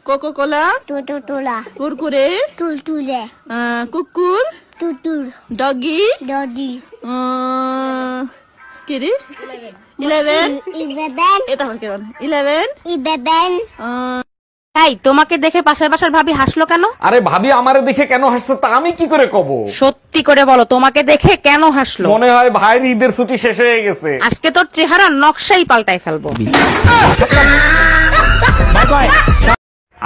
Coca Cola, টোটোলা, Kurkure, তুলতুলে, কুকুর, তুতুর, doggy, ডডি, কি রে? 11, ইবেবেন, এটা কেমন? 11, ইবেবেন। তাই তোমাকে দেখে পাশের বাসার ভাবি হাসলো কেন? আরে ভাবি আমারে দেখে কেন হাসছে তা আমি কি করে কব? সত্যি করে বলো, তোমাকে দেখে কেন হাসলো? মনে হয় ভাইয়ের ঈদের ছুটি শেষ হয়ে গেছে। আজকে তোর চেহারা নকশাই পাল্টাই ফেলবো।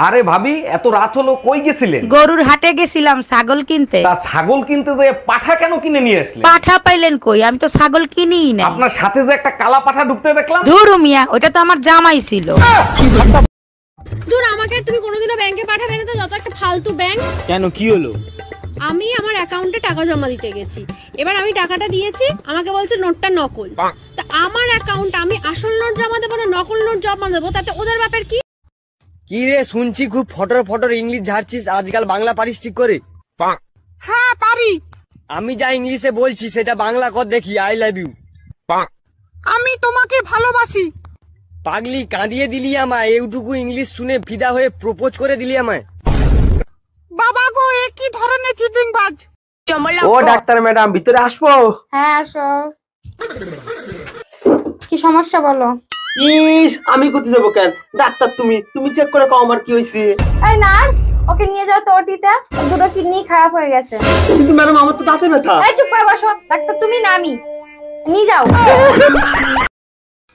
আরে ভাবি এত রাত হলো কই গেছিলেন? গরুর হাটে গেছিলাম ছাগল কিনতে। তা ছাগল কিনতে যে পাঠা কেন কিনে নিয়ে আসলেন? পাঠা পাইলেন কই? আমি তো ছাগল কিনিই না। আপনার সাথে যে একটা কালা পাঠা ঢুকতে দেখলাম। ধুরু মিয়া, ওটা তো আমার জামাই ছিল। দূর, আমাকে তুমি কোনোদিনও ব্যাংকে পাঠাবে না তো, যত একটা ফালতু ব্যাংক। কেন, কি হলো? আমি আমার অ্যাকাউন্টে টাকা জমা দিতে গেছি, এবার আমি টাকাটা দিয়েছি, আমাকে বলছে নোটটা নকল। তা আমার অ্যাকাউন্ট, আমি আসল নোট জমা দেবো না নকল নোট জমা দেবো, তাতে ওদের ব্যাপার কি? কি রে, শুনছি খুব ফটর ইংলিশ ঝাড়ছিস, আজকাল বাংলা পারিস ঠিক করে? হ্যাঁ পারি। আমি যা ইংলিশে বলছি সেটা বাংলা কর দেখি। I love you. আমি তোমাকে ভালোবাসি। পাগলি, কাঁদিয়ে দিলি আমায়। এইটুকু ইংলিশ শুনে ফিদা হয়ে প্রপোজ করে দিলি আমায়। বাবা গো, এ কি ধরনের চিটিংবাজ! ও ডাক্তার ম্যাডাম, ভিতরে আসবো? হ্যাঁ আসো। কি সমস্যা বলো? ইস, আমি কোথায় যাবো কেন? ডাক্তার তুমি চেক করে কও আমার কি হয়েছে। এই নার্স, ওকে নিয়ে যাও তো ওটিতে, দুটো কিডনি খারাপ হয়ে গেছে। কিন্তু ম্যাডাম আমার তো দাঁতে ব্যথা। এই চুপ করে বসো, ডাক্তার তুমি না আমি। নিয়ে যাও।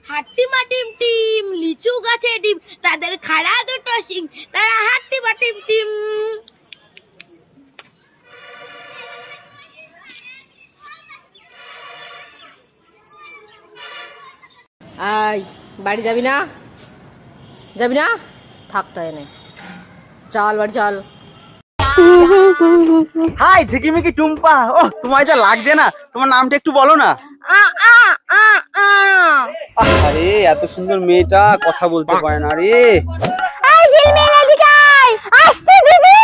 হাট্টিমা টিম টিম, লিচু গাছে ডিম, তাদের খাড়া দুটো শিং, তারা হাট্টিমা টিম টিম। আই, বাড়ি যাবি না? যাবি না? থাকতে হয় না, চল বাড়ি চল। হাই ঝিকিমিকি টুম্পা, ও তোমায় যা লাগছে না, তোমার নামটা একটু বলো না। আরে এত সুন্দর মেয়েটা কথা বলতে পারে না রে। এই ঝিলমিল এদিকে আয়, আসছে দিদি।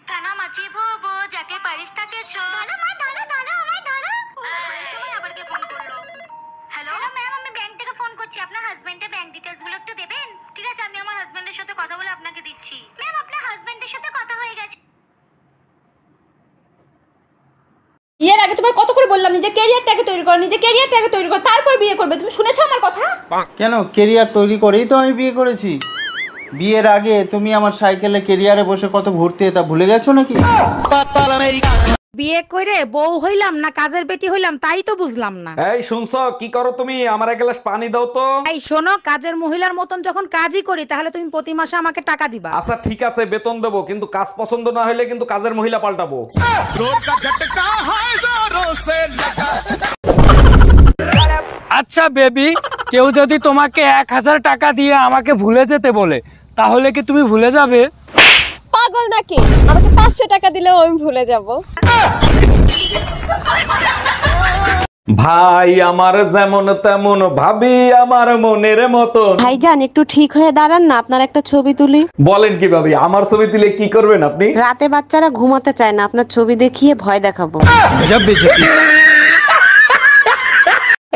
কানা মাছি ভোবো যাকে পারিস তাকে ছো ধরো মা ধরো ধরো আমায় ধরো। এই সময় আবার কে ফোন করলো? হ্যালো ম্যাম, আমি ব্যাংক থেকে ফোন করছি, আপনার হাজবেন্ডের ব্যাংক ডিটেইলস গুলো একটু দেবেন? ঠিক আছে, আমি আমার হাজবেন্ডের সাথে কথা বলে আপনাকে দিচ্ছি। ম্যাম, আপনার হাজবেন্ডের সাথে কথা হয়ে গেছে। বিয়ের আগে তোমায় কত করে বললাম নিজে ক্যারিয়ারটাকে তৈরি করো, নিজে ক্যারিয়ারটাকে তৈরি করো, তারপর বিয়ে করবে। তুমি শুনেছো আমার কথা? কেন, কেরিয়ার তৈরি করেই তো আমি বিয়ে করেছি। বিয়ের আগে তুমি আমার সাইকেলে কেরিয়ারে বসে কত ঘুরতে, তা ভুলে গেছো নাকি? বিয়ে করে বউ হইলাম না কাজের বেটি হইলাম তাই তো বুঝলাম না। এই শুনছো, কি করো তুমি? আমার এক গ্লাস পানি দাও তো। এই শোনো, কাজের মহিলার মতন যখন কাজই করি তাহলে তুমি প্রতি মাসে আমাকে টাকা দিবা। আচ্ছা ঠিক আছে, বেতন দেবো, কিন্তু কাজ পছন্দ না হলে কিন্তু কাজের মহিলা পাল্টাবো। আচ্ছা বেবি, কেউ যদি তোমাকে 1000 টাকা দিয়ে আমাকে ভুলে যেতে বলে, তাহলে কি তুমি ভুলে যাবে? পাগল নাকি? আমাকে 500 টাকা দিলেও আমি ভুলে যাব। ভাই আমার যেমন তেমন, ভাবি আমার মনের মতন। ভাইজান একটু ঠিক হয়ে দাঁড়ান না, আপনার একটা ছবি তুলি। বলেন কি ভাবি, আমার ছবি তুলে কি করবেন আপনি? রাতে বাচ্চারা ঘুমাতে চায় না, আপনার ছবি দেখিয়ে ভয় দেখাবো।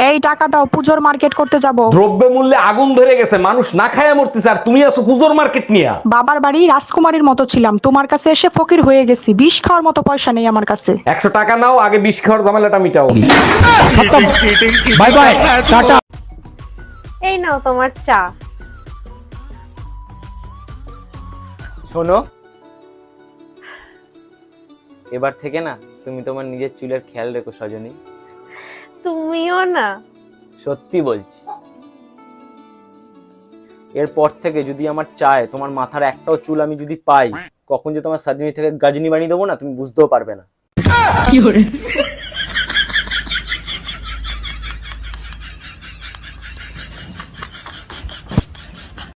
এই টাকা দাও, পুজোর মার্কেট করতে যাব। দ্রব্য মূল্যে আগুন ধরে গেছে, মানুষ না খায়া মরতেছে, আর তুমি আছো পুজোর মার্কেট নিয়া। বাবার বাড়ি রাজকুমারীর মতো ছিলাম, তোমার কাছে এসে ফকির হয়ে গেছি। বিষ খাওয়ার মতো পয়সা নেই আমার কাছে। 100 টাকা নাও, আগে বিষ খাওয়ার ঝামেলাটা মিটাও। Bye bye, tata. এই নাও তোমার চা। শোনো, এবার থেকে না তুমি তোমার নিজের চুলের খেয়াল রেখো সজনী। তুমিও না। সত্যি বলছি, এরপর থেকে যদি আমার চায় তোমার মাথার একটাও চুল আমি যদি পাই, কখন যে তোমার সাজনী থেকে গাজনী বানিয়ে দেবো না, তুমি বুঝতেও পারবে না।